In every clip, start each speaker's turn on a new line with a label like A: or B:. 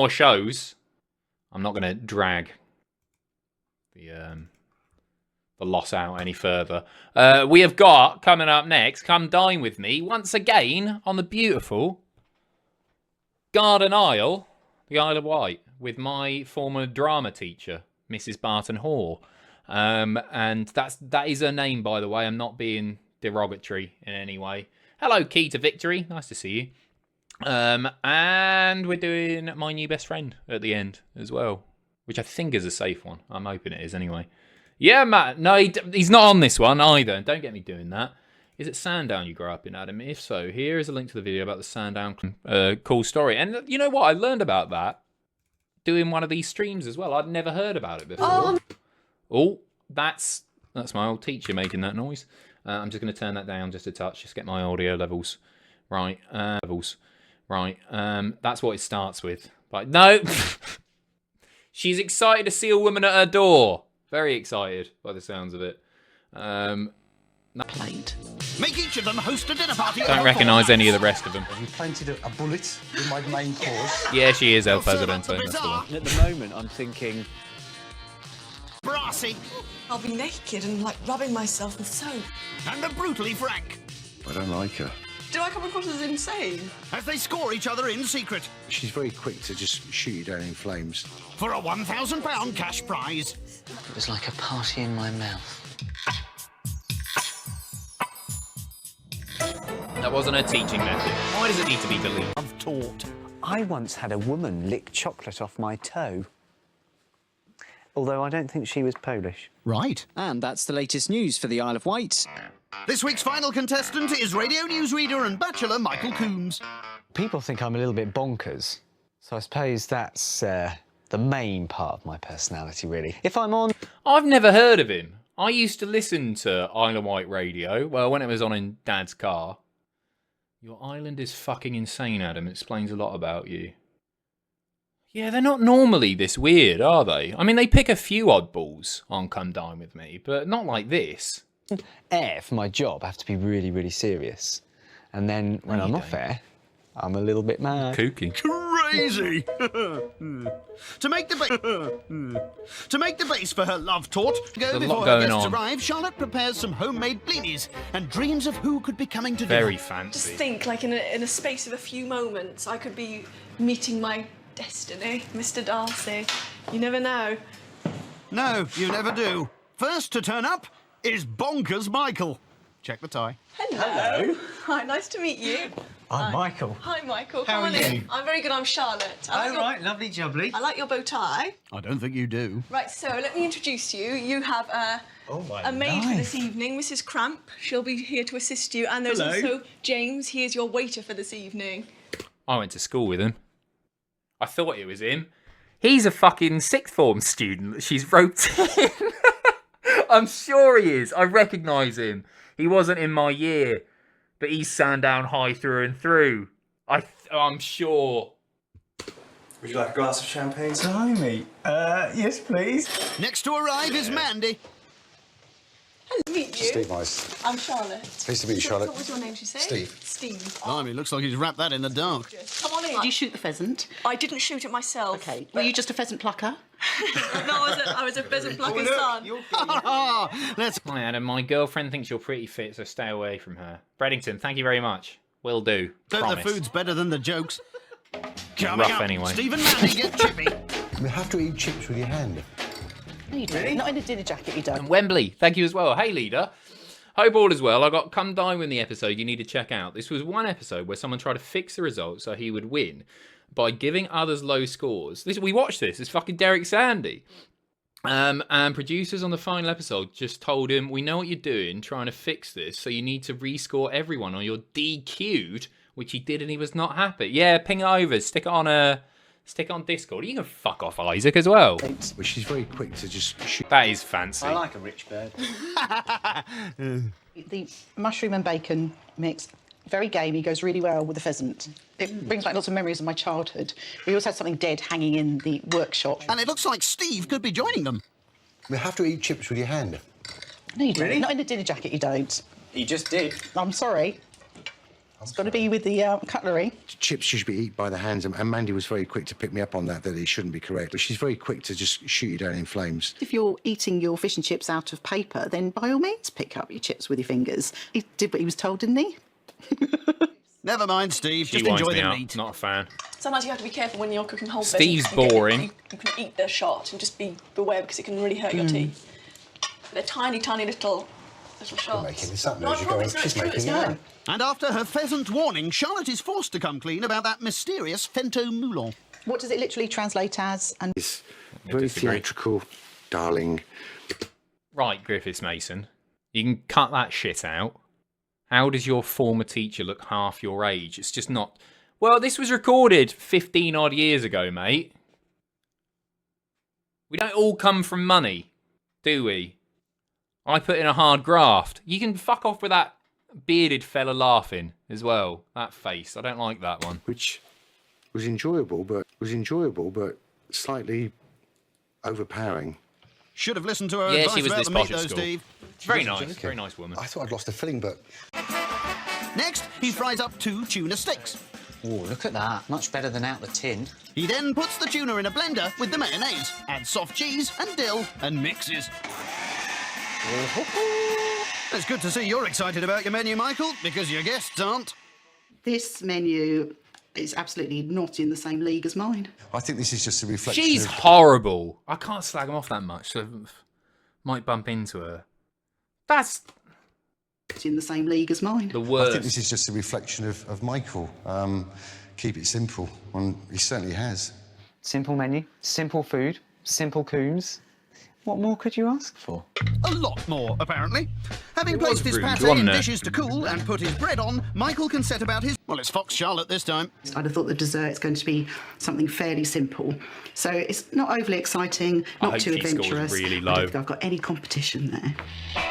A: more shows. I'm not going to drag the loss out any further. We have got, coming up next, Come Dine With Me, once again, on the beautiful Garden Isle, the Isle of Wight, with my former drama teacher, Mrs. Barton Hall. And that is her name, by the way. I'm not being derogatory in any way. Hello, Key to Victory. Nice to see you. And we're doing My New Best Friend at the end as well, which I think is a safe one. I'm hoping it is anyway. Yeah, Matt. No, he's not on this one either. Don't get me doing that. Is it Sandown you grew up in, Adam? If so, here is a link to the video about the Sandown cool story. And you know what? I learned about that doing one of these streams as well. I'd never heard about it before. Oh, that's my old teacher making that noise. I'm just going to turn that down just a touch, just get my audio levels right. That's what it starts with. But no, she's excited to see a woman at her door. Very excited by the sounds of it.
B: Plate.
C: Make each of them host a dinner party.
A: Don't recognise any of the rest of them.
D: Have you planted a bullet in my main course?
A: Yeah, she is El Presidente. That's the one.
B: At the moment, I'm thinking...
C: Brassy.
E: I'll be naked and, like, rubbing myself with soap.
C: And the brutally frank.
D: I don't like her.
E: Do I come across as insane?
C: As they score each other in secret.
D: She's very quick to just shoot you down in flames.
C: For a £1,000 cash prize.
B: It was like a party in my mouth.
A: That wasn't her teaching method. Why does it need to be deleted?
C: I've taught.
B: I once had a woman lick chocolate off my toe. Although I don't think she was Polish.
C: Right.
F: And that's the latest news for the Isle of Wight.
C: This week's final contestant is radio newsreader and bachelor Michael Coombs.
B: People think I'm a little bit bonkers. So I suppose that's the main part of my personality, really. If I'm on...
A: I've never heard of him. I used to listen to Isle of Wight radio, well, when it was on in Dad's car. Your island is fucking insane, Adam. It explains a lot about you. Yeah, they're not normally this weird, are they? I mean, they pick a few oddballs on Come Dine With Me, but not like this.
B: Air, for my job, I have to be really, really serious. And then when I'm off air, I'm a little bit mad.
A: Kooky.
C: Crazy. To make the base for her love taught, before her guests arrive, Charlotte prepares some homemade blinis and dreams of who could be coming to dinner.
A: Very fancy.
E: Just think, like, in a space of a few moments, I could be meeting my destiny, Mr. Darcy. You never know.
C: No, you never do. First to turn up is Bonkers Michael. Check the tie.
E: Hello. Hi, nice to meet you.
B: I'm Michael.
E: Hi, Michael.
B: How
E: Come on
B: are
E: in.
B: you?
E: I'm very good. I'm Charlotte.
B: Right, lovely jubbly.
E: I like your bow tie.
C: I don't think you do.
E: Right, so let me introduce you. You have a maid for this evening, Mrs. Cramp. She'll be here to assist you. And there's also James. He is your waiter for this evening.
A: I went to school with him. I thought it was him. He's a fucking sixth form student that she's roped in. I'm sure he is. I recognise him. He wasn't in my year, but he's Sandown High through and through. I'm sure.
G: Would you like a glass of champagne?
B: Blimey. Yes, please.
C: Next to arrive is Mandy.
E: Hello, to meet you.
D: Steve, nice.
E: I'm Charlotte.
D: Pleased to meet you, Charlotte.
E: What was your name, she said?
D: Steve.
E: Steve.
C: Blimey, looks like he's wrapped that in the dark.
E: Come on in.
H: Did you shoot the pheasant?
E: I didn't shoot it myself.
H: Okay. Were you just a pheasant plucker?
E: No, I was a pheasant plucking son.
C: Let's...
A: Hi, Adam. My girlfriend thinks you're pretty fit, so stay away from her. Breddington, thank you very much. Will do.
C: Don't the
A: Promise.
C: food's better than the jokes. Coming
A: Rough
C: up,
A: anyway.
C: Steve and Mandy get chippy.
D: You have to eat chips with your hand.
H: No, you don't. Not in a dinner jacket, you don't.
A: And Wembley, thank you as well. Hey, leader. Hope all is well. I got Come Dine With Me episode you need to check out. This was one episode where someone tried to fix the result so he would win by giving others low scores. We watched this. It's fucking Derek Sandy. And producers on the final episode just told him, we know what you're doing, trying to fix this, so you need to rescore everyone or you're DQ'd, which he did and he was not happy. Yeah, ping it over. Stick it on Discord. You can fuck off Isaac as well.
D: But she's very quick to just shoot.
A: That is fancy.
B: I like a rich bird.
H: The mushroom and bacon mix, very gamey, goes really well with the pheasant. It brings back lots of memories of my childhood. We always had something dead hanging in the workshop.
C: And it looks like Steve could be joining them.
D: You have to eat chips with your hand.
H: No, you don't. Not in a dinner jacket, you don't.
B: He just did.
H: I'm sorry. It's got to be with the cutlery.
D: Chips should be eaten by the hands, and Mandy was very quick to pick me up on that it shouldn't be correct. But she's very quick to just shoot you down in flames.
H: If you're eating your fish and chips out of paper, then by all means pick up your chips with your fingers. He did what he was told, didn't he?
C: Never mind, Steve.
A: She
C: Just
A: winds
C: enjoy
A: me
C: the
A: out.
C: meat.
A: Not a fan.
E: Sometimes you have to be careful when you're cooking whole
A: Steve's
E: pheasants.
A: boring.
E: You can eat the shot and just beware because it can really hurt your teeth. They're tiny, tiny little shots.
D: You're making this up
E: No,
D: now
E: I
D: as you
E: promise,
D: go.
E: no,
D: She's
E: it's true,
D: making
E: it's
D: it
E: true.
D: up.
C: And after her pheasant warning, Charlotte is forced to come clean about that mysterious Fento Moulon.
H: What does it literally translate as? And
D: It's very theatrical, darling.
A: Right, Griffiths Mason. You can cut that shit out. How does your former teacher look half your age? It's just not... Well, this was recorded 15 odd years ago, mate. We don't all come from money, do we? I put in a hard graft. You can fuck off with that bearded fella laughing as well. That face. I don't like that one.
D: Which was enjoyable, but slightly overpowering.
C: Should have listened to her
A: Yeah,
C: advice
A: she was
C: about
A: this
C: the meat,
A: posh at
C: though,
A: school.
C: Steve.
A: Very nice. Very nice woman.
D: I thought I'd lost a filling, but
C: Next, he fries up 2 tuna steaks.
B: Oh, look at that. Much better than out the tin.
C: He then puts the tuna in a blender with the mayonnaise, adds soft cheese and dill, and mixes. It's good to see you're excited about your menu, Michael, because your guests aren't.
H: this menu is absolutely not in the same league as mine.
D: I think this is just a reflection.
A: She's horrible. I can't slag him off that much, so might bump into her. That's
H: It's in the same league as mine.
A: the
D: I
A: worst.
D: think this is just a reflection of Michael. Keep it simple, and he certainly has.
B: Simple menu, simple food, simple coons. What more could you ask for?
C: A lot more, apparently. Having
A: It was
C: placed his
A: rude,
C: pate
A: wasn't
C: in
A: it?
C: dishes to cool and put his bread on, Michael can set about his... Well, it's Fox Charlotte this time.
H: I'd have thought the dessert's going to be something fairly simple. So it's not overly exciting,
A: I
H: not
A: hope
H: too
A: she scores
H: adventurous.
A: really
H: I
A: low.
H: don't think I've got any competition there.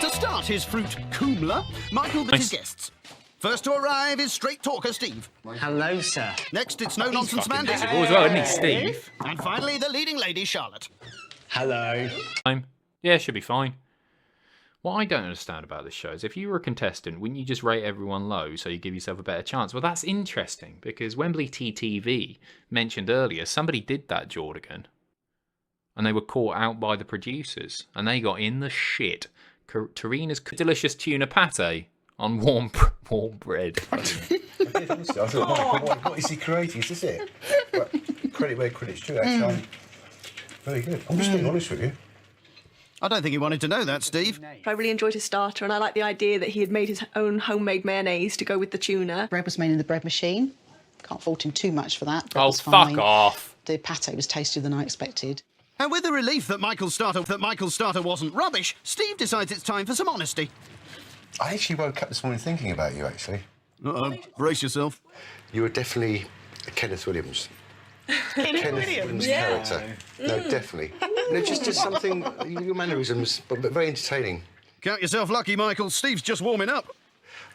C: To start his fruit kumla, Michael with his
A: Nice.
C: guests. First to arrive is straight talker Steve.
B: Hello, sir.
C: Next, it's no-nonsense
A: Fucking
C: Mandy.
A: visible as well, isn't he, Steve?
C: And finally, the leading lady, Charlotte.
B: Hello.
A: Yeah, should be fine. What I don't understand about this show is if you were a contestant, wouldn't you just rate everyone low so you give yourself a better chance? Well, that's interesting because Wembley TTV mentioned earlier, somebody did that, Jordigan. And they were caught out by the producers and they got in the shit. Tarina's delicious tuna pate on warm bread.
D: I thought, what is he creating? Is this it? But credit where credit's due, actually. I'm very good. I'm just being honest with you.
C: I don't think he wanted to know that, Steve.
E: I really enjoyed his starter, and I like the idea that he had made his own homemade mayonnaise to go with the tuna.
H: Bread was made in the bread machine. Can't fault him too much for that. Bread
A: Oh,
H: was
A: fuck
H: fine.
A: off.
H: The pate was tastier than I expected.
C: And with the relief that Michael's starter wasn't rubbish, Steve decides it's time for some honesty.
D: I actually woke up this morning thinking about you, actually.
C: Uh-oh, brace yourself.
D: You were definitely a Kenneth Williams. Kenneth Williams character. No, definitely. No, just something, your mannerisms, but very entertaining.
C: Count yourself lucky, Michael. Steve's just warming up.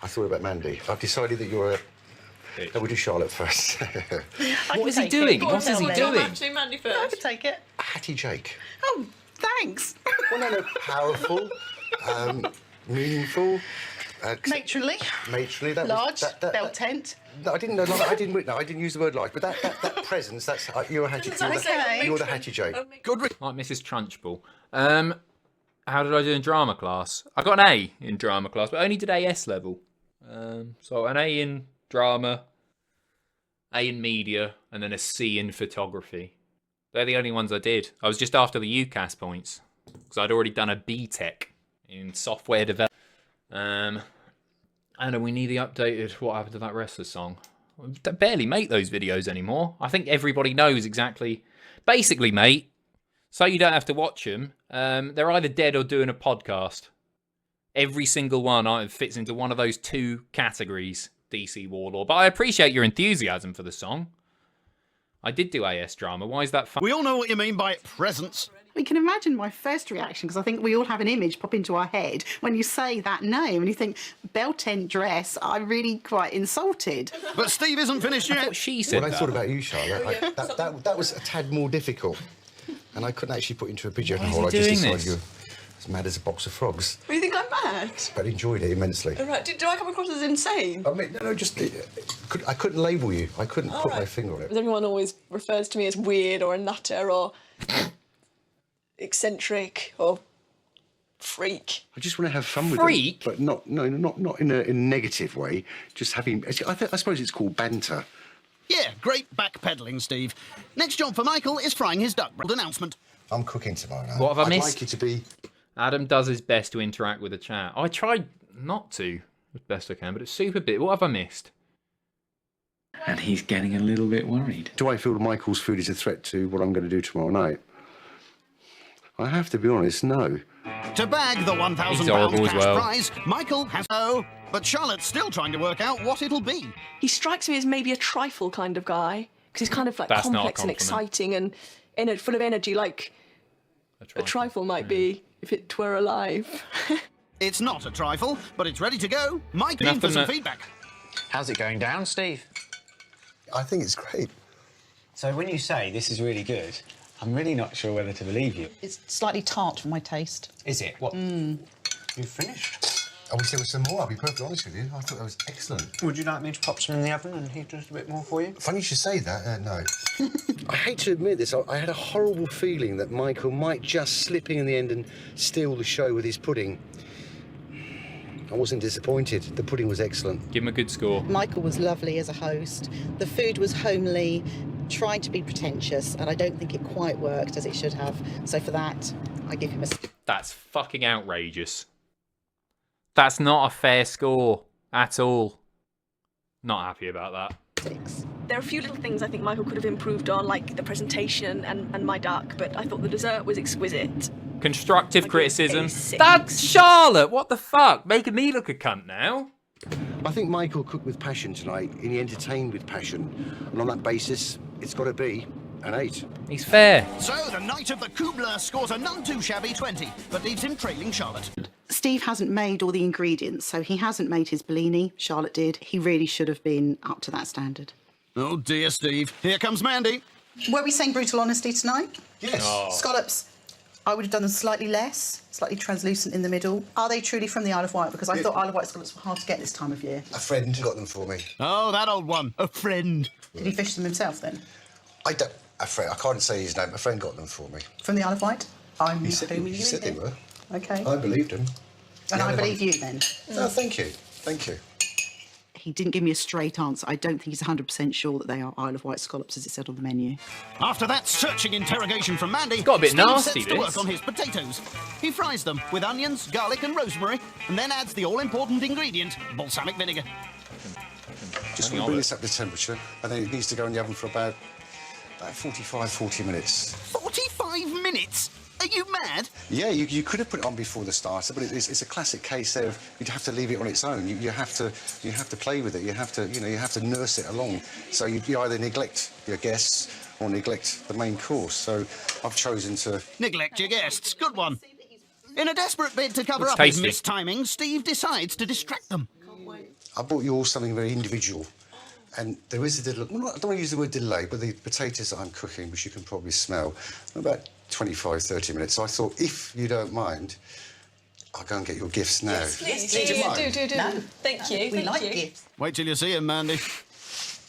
D: I thought about Mandy. I've decided that you're a... No, we'll do Charlotte first.
A: What is he doing? What is he doing?
E: Mandy
H: I
E: first.
H: could take it.
D: Hattie Jake.
H: Oh, thanks.
D: Well, no, powerful, meaningful.
H: Matronly.
D: Matronly. That
H: Large.
D: Was, that,
H: bell tent.
D: No, I didn't know. No, I didn't use the word large, but that presence. That's you're a Hattie. You're the Hattie Jake.
C: Good.
A: Like Mrs. Trunchbull. How did I do in drama class? I got an A in drama class, but I only did AS level. So an A in drama, A in media, and then a C in photography. They're the only ones I did. I was just after the UCAS points because I'd already done a BTEC in software development. And we need the updated what happened to that wrestler song. I barely make those videos anymore. I think everybody knows exactly. Basically, mate, so you don't have to watch them, they're either dead or doing a podcast. Every single one fits into one of those two categories, DC Warlord. But I appreciate your enthusiasm for the song. I did do AS drama. Why is that fun?
C: We all know what you mean by presence.
H: We can imagine my first reaction, because I think we all have an image pop into our head when you say that name and you think, bell tent dress, I'm really quite insulted.
C: But Steve isn't finished
A: I
C: yet.
A: thought she said
D: When I
A: that.
D: thought about you, Charlotte, that was a tad more difficult, and I couldn't actually put you into a pigeonhole.
A: Why is he doing this?
D: as mad as a box of frogs.
E: You think I'm mad?
D: But enjoyed it immensely.
E: All right. Do I come across as insane?
D: I mean, no, just I couldn't label you. I couldn't put my finger on it.
E: Everyone always refers to me as weird or a nutter or eccentric or freak.
D: I just want to have fun with
A: Freak?
D: them, but not in a negative way. Just having. I suppose it's called banter.
C: Yeah, great backpedaling, Steve. Next job for Michael is frying his duck breast. Announcement.
D: I'm cooking tomorrow night.
A: What have I missed?
D: I'd like you to be.
A: Adam does his best to interact with the chat. I tried not to as best I can, but it's super bit. What have I missed?
I: And he's getting a little bit worried.
D: Do I feel Michael's food is a threat to what I'm going to do tomorrow night? I have to be honest, no.
C: To bag the £1,000 cash prize, Michael has no, but Charlotte's still trying to work out what it'll be.
E: He strikes me as maybe a trifle kind of guy because he's kind of like
A: That's not a
E: complex and exciting and full of energy, like a trifle might be if it were alive.
C: It's not a trifle, but it's ready to go. Mike in for some feedback.
B: How's it going down, Steve?
D: I think it's great.
B: So when you say this is really good, I'm really not sure whether to believe you.
H: It's slightly tart for my taste.
B: Is it? What? You've finished?
D: I wish there was some more, I'll be perfectly honest with you. I thought that was excellent.
B: Would you like me to pop some in the oven and heat just a bit more for you?
D: Funny you should say that, no. I hate to admit this, I had a horrible feeling that Michael might just slip in the end and steal the show with his pudding. I wasn't disappointed. The pudding was excellent.
A: Give him a good score.
H: Michael was lovely as a host. The food was homely, trying to be pretentious, and I don't think it quite worked as it should have. So for that, I give him a...
A: That's fucking outrageous. That's not a fair score at all. Not happy about that.
H: 6.
E: There are a few little things I think Michael could have improved on, like the presentation and my duck, but I thought the dessert was exquisite.
A: Constructive criticism.
E: 6.
A: That's Charlotte! What the fuck? Making me look a cunt now?
D: I think Michael cooked with passion tonight, and he entertained with passion. And on that basis, it's got to be an 8.
A: He's fair.
C: So the Knight of the Kubler scores a none too shabby 20, but leaves him trailing Charlotte.
H: Steve hasn't made all the ingredients, so he hasn't made his Bellini. Charlotte did. He really should have been up to that standard.
C: Oh dear, Steve. Here comes Mandy.
H: Were we saying brutal honesty tonight?
D: Yes.
A: Oh.
H: Scallops, I would have done them slightly less, slightly translucent in the middle. Are they truly from the Isle of Wight? Because I thought Isle of Wight scallops were hard to get this time of year.
D: A friend got them for me.
C: Oh, that old one. A friend.
H: Did he fish them himself then?
D: A friend. I can't say his name. A friend got them for me.
H: From the Isle of Wight?
D: He said they were.
H: OK.
D: I believed him.
H: And I believe you then?
D: Oh, thank you. Thank you.
H: He didn't give me a straight answer. I don't think he's 100% sure that they are Isle of Wight scallops as it said on the menu.
C: After that searching interrogation from Mandy,
A: got a bit
C: Steve
A: nasty,
C: sets to work
A: this.
C: on his potatoes. He fries them with onions, garlic and rosemary, and then adds the all-important ingredient, balsamic vinegar.
D: Just want to bring this up to temperature, and then it needs to go in the oven for about 40 minutes.
C: 45 minutes? Are you mad?
D: Yeah, you could have put it on before the starter, but it's a classic case there of you'd have to leave it on its own. You have to play with it. You have to nurse it along. So you either neglect your guests or neglect the main course. So I've chosen to
C: Neglect your guests. Good one. In a desperate bid to cover
A: Looks
C: up
A: tasty.
C: his mistiming, Steve decides to distract them.
D: I bought you all something very individual. And there is a delay. Well, I don't want to use the word delay, but the potatoes that I'm cooking, which you can probably smell, are about 25, 30 minutes. So I thought, if you don't mind, I'll go and get your gifts now.
E: Yes, please.
D: Do you mind?
E: Do.
H: No.
E: Thank you.
H: We like gifts.
C: Wait till you see him, Mandy.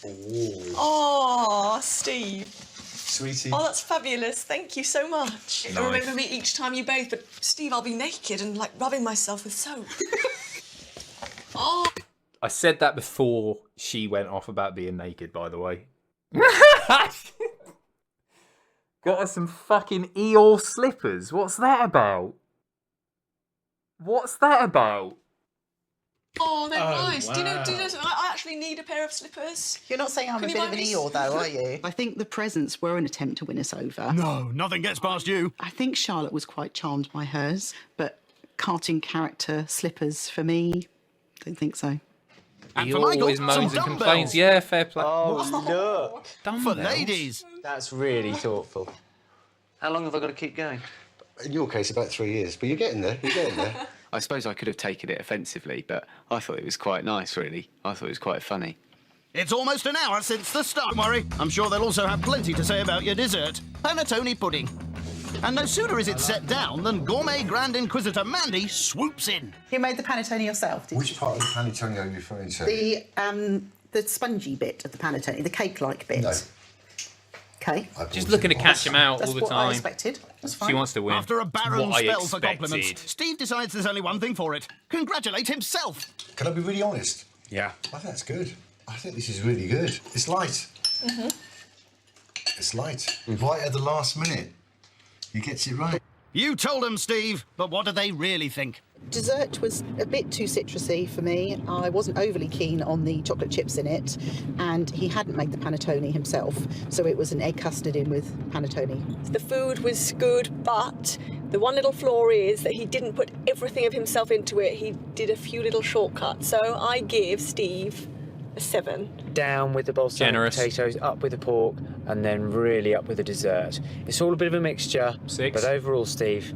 E: Oh, Steve.
D: Sweetie.
E: Oh, that's fabulous. Thank you so much.
A: Nice.
E: Remember me each time you bathe, but Steve, I'll be naked and like rubbing myself with soap. Oh.
A: I said that before she went off about being naked, by the way. Got her some fucking Eeyore slippers. What's that about? What's that about?
E: Oh, they're nice. Do you know something? I actually need a pair of slippers.
H: You're not saying I'm
E: Can
H: a
E: you
H: bit
E: buy
H: of an
E: me
H: Eeyore, though, are you? I think the presents were an attempt to win us over.
C: No, nothing gets past you.
H: I think Charlotte was quite charmed by hers, but cartoon character slippers for me, don't think so.
C: And
A: He
C: for Michael,
A: always
C: some
A: moans and
C: dumbbells.
A: complains. Yeah, fair play.
B: Oh, look.
C: For
A: Dumbbells?
C: ladies.
B: That's really thoughtful. How long have I got to keep going?
D: In your case, about 3 years, but you're getting there. You're getting there.
I: I suppose I could have taken it offensively, but I thought it was quite nice, really. I thought it was quite funny.
C: It's almost an hour since the start. Don't worry, I'm sure they'll also have plenty to say about your dessert, panettone pudding. And no sooner is it set down than gourmet Grand Inquisitor Mandy swoops in.
H: You made the panettone yourself, did
D: Which part of the panettone are you referring to?
H: The spongy bit of the panettone, the cake-like bit.
D: No.
H: Okay.
A: Just looking to catch him out
H: That's
A: all the
H: what I
A: time.
H: expected. That's fine.
A: She wants to win.
C: After a barren
A: What I
C: spell for
A: expected.
C: compliments, Steve decides there's only one thing for it. Congratulate himself.
D: Can I be really honest?
I: Yeah.
D: I think that's good. I think this is really good. It's light. It's light. Right at the last minute. He gets it right.
C: You told them, Steve, but what do they really think?
H: Dessert was a bit too citrusy for me. I wasn't overly keen on the chocolate chips in it, and he hadn't made the panettone himself, so it was an egg custard in with panettone.
E: The food was good, but the one little flaw is that he didn't put everything of himself into it. He did a few little shortcuts. So I give Steve a 7.
F: Down with the balsamic
A: Generous.
F: potatoes, up with the pork, and then really up with the dessert. It's all a bit of a mixture.
A: 6.
F: But overall, Steve,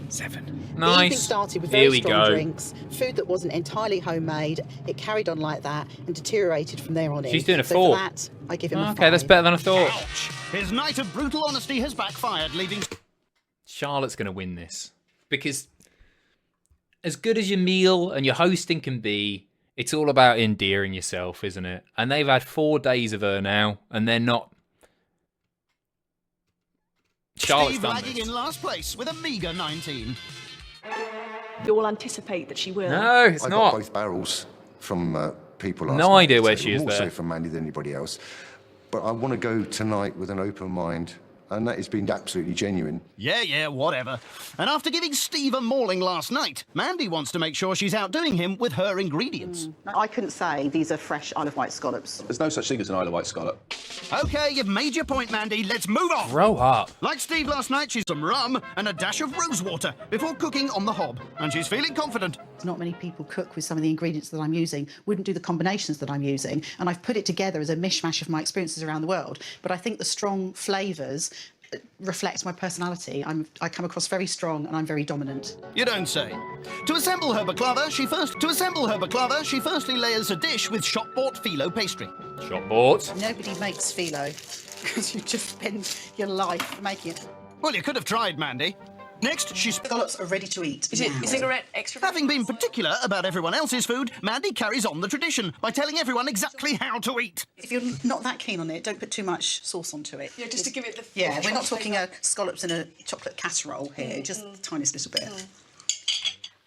F: 7.
H: The evening
A: Nice.
H: started with
A: Here
H: very
A: we
H: strong
A: go.
H: drinks, food that wasn't entirely homemade. It carried on like that and deteriorated from there on in.
A: She's doing a
H: so
A: 4.
H: For that, I give him a 5.
A: Okay, that's better than I thought.
C: Ouch! His night of brutal honesty has backfired, leaving...
A: Charlotte's going to win this. Because as good as your meal and your hosting can be, it's all about endearing yourself, isn't it? And they've had 4 days of her now, and they're not... Charlotte's
C: Steve
A: done
C: lagging
A: this.
C: in last place with a meagre 19.
E: You all anticipate that she will.
A: No, it's
D: I
A: not.
D: got both barrels from people last
A: No
D: night,
A: idea where
D: so
A: she is
D: more
A: there.
D: so from Mandy than anybody else. But I want to go tonight with an open mind, and that has been absolutely genuine.
C: Yeah, whatever. And after giving Steve a mauling last night, Mandy wants to make sure she's outdoing him with her ingredients.
H: I couldn't say these are fresh Isle of Wight scallops.
G: There's no such thing as an Isle of Wight scallop.
C: OK, you've made your point, Mandy. Let's move on.
A: Grow up.
C: Like Steve last night, she's some rum and a dash of rose water before cooking on the hob. And she's feeling confident.
H: Not many people cook with some of the ingredients that I'm using, wouldn't do the combinations that I'm using, and I've put it together as a mishmash of my experiences around the world. But I think the strong flavours reflect my personality. I come across very strong and I'm very dominant.
C: You don't say. To assemble her baklava, she firstly layers a dish with shop-bought phyllo pastry.
A: Shop bought.
H: Nobody makes phyllo because you just spend your life making it.
C: Well, you could have tried, Mandy. Next,
H: Scallops are ready to eat.
E: Is it
H: now.
E: cigarette extra?
C: Having been particular about everyone else's food, Mandy carries on the tradition by telling everyone exactly how to eat.
H: If you're not that keen on it, don't put too much sauce onto it.
E: Yeah, just to give it the...
H: Yeah, we're not talking scallops in a chocolate casserole here, just the tiniest little bit.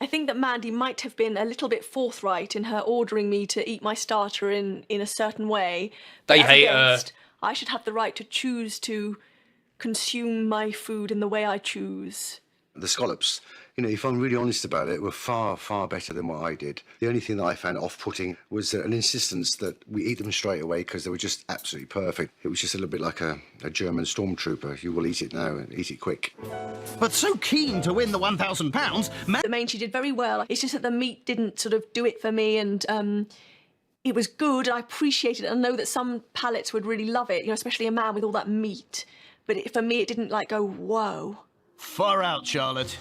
E: I think that Mandy might have been a little bit forthright in her ordering me to eat my starter in a certain way.
A: They
E: As a
A: hate her.
E: guest, I should have the right to choose to consume my food in the way I choose.
D: The scallops, you know, if I'm really honest about it, were far, far better than what I did. The only thing that I found off-putting was an insistence that we eat them straight away because they were just absolutely perfect. It was just a little bit like a German stormtrooper. You will eat it now and eat it quick.
C: But so keen to win the £1,000,
E: The main she did very well. It's just that the meat didn't sort of do it for me, and it was good. I appreciated it. I know that some palates would really love it, you know, especially a man with all that meat. But for me, it didn't like go, whoa.
C: Far out, Charlotte.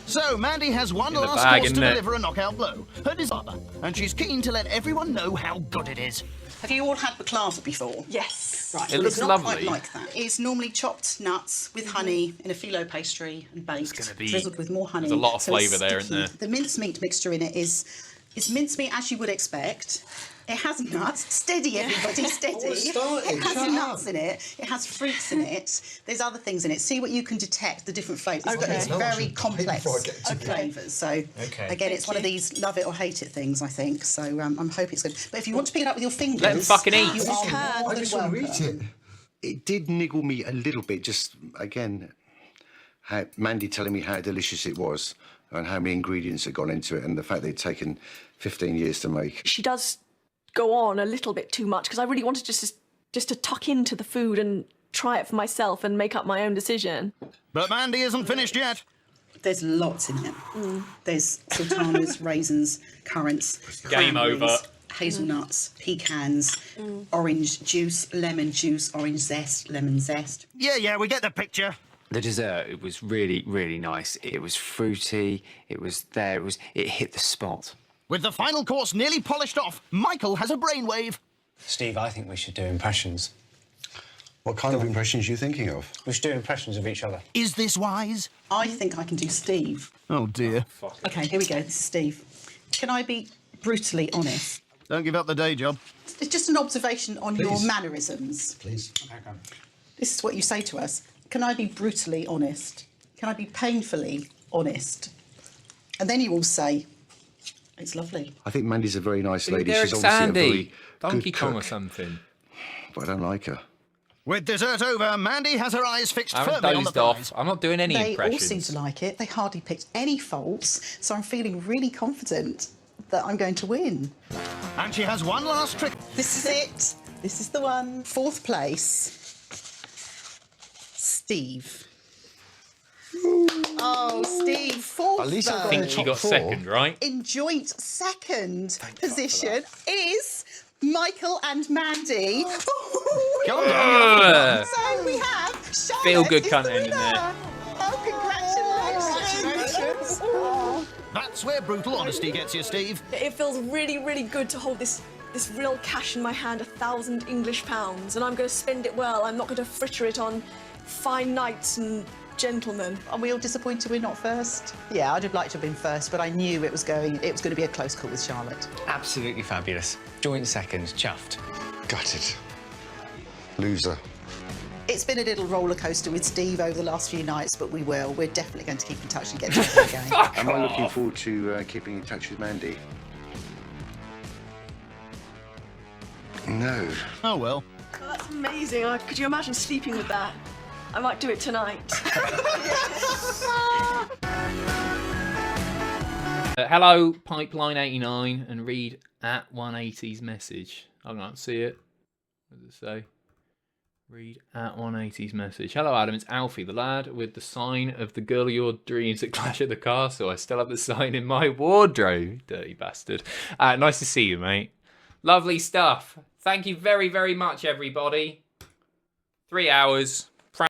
C: So, Mandy has one
A: In the
C: last
A: bag,
C: course to
A: innit?
C: deliver a knockout blow. Her disaster. And she's keen to let everyone know how good it is.
H: Have you all had baklava before?
E: Yes.
H: Right,
A: It looks
H: it's not
A: lovely.
H: quite like that. It's normally chopped nuts with honey in a phyllo pastry and baked,
A: gonna be-
H: drizzled with more honey.
A: there's a lot of
H: so it's
A: flavour there, isn't
H: sticky.
A: there?
H: The mincemeat mixture in it is mincemeat as you would expect. It has nuts. Steady, everybody, steady. It has nuts in it. It has fruits in it. There's other things in it. See what you can detect, the different flavours.
E: Okay.
H: It's very complex flavours. So,
F: Okay.
H: again, it's one of these love it or hate it things, I think. So I'm hoping it's good. But if you want to pick it up with your fingers...
A: Let 'em fucking eat.
H: You are
E: can.
H: more
D: I
H: than
D: just want to
H: welcome.
D: eat it. It did niggle me a little bit, just, again, how Mandy telling me how delicious it was and how many ingredients had gone into it and the fact they'd taken 15 years to make.
E: She does go on a little bit too much because I really wanted just to tuck into the food and try it for myself and make up my own decision.
C: But Mandy isn't finished yet.
H: There's lots in it. There's sultanas, raisins, currants,
A: Game
H: cranberries,
A: over.
H: hazelnuts, pecans, orange juice, lemon juice, orange zest, lemon zest.
C: Yeah, we get the picture.
I: The dessert, it was really, really nice. It was fruity. It was there. It hit the spot.
C: With the final course nearly polished off, Michael has a brainwave.
F: Steve, I think we should do impressions.
D: What kind of impressions are you thinking of?
F: We should do impressions of each other.
C: Is this wise?
H: I think I can do Steve.
C: Oh, dear.
H: OK, here we go. This is Steve. Can I be brutally honest?
C: Don't give up the day job.
H: It's just an observation on your
D: Please.
H: mannerisms.
D: Please.
H: This is what you say to us. Can I be brutally honest? Can I be painfully honest? And then you all say, it's lovely.
D: I think Mandy's a very nice lady.
A: Derek
D: She's obviously a
A: Sandy,
D: very
A: Donkey
D: good
A: Kong or
D: cook,
A: something.
D: but I don't like her.
C: With dessert over, Mandy has her eyes fixed
A: I haven't
C: firmly on the
A: dozed
C: prize.
A: off. I'm not doing any
H: They all
A: impressions.
H: seem to like it. They hardly picked any faults, so I'm feeling really confident that I'm going to win.
C: And she has one last trick.
H: This is it. This is the one. Fourth place. Steve. Oh, Steve, fourth.
D: At least I've got
H: though.
A: I think she got
D: Top four.
A: second, right?
H: In joint second position is Michael and Mandy.
C: Calm down.
H: So we have Charlotte
A: Feel good
H: is
A: cunt
H: the
A: ending
H: winner.
A: there.
H: Oh, congratulations.
C: That's where brutal honesty gets you, Steve.
E: It feels really, really good to hold this real cash in my hand, £1,000 English, and I'm going to spend it well. I'm not going to fritter it on fine knights and gentlemen.
H: Are we all disappointed we're not first? Yeah, I'd have liked to have been first, but I knew it was going to be a close call with Charlotte.
I: Absolutely fabulous. Joint second, chuffed.
D: Gutted. Loser.
H: It's been a little roller coaster with Steve over the last few nights, but we will. We're definitely going to keep in touch and get together again.
D: Am I looking forward to keeping in touch with Mandy? No.
C: Oh, well.
E: Oh, that's amazing. Could you imagine sleeping with that? I might do it tonight.
A: Hello, Pipeline89, and read at 180's message. I can't see it. What does it say? Read at 180's message. Hello, Adam. It's Alfie, the lad with the sign of the girl of your dreams at Clash at the Castle. I still have the sign in my wardrobe. Dirty bastard. Nice to see you, mate. Lovely stuff. Thank you very, very much, everybody. 3 hours.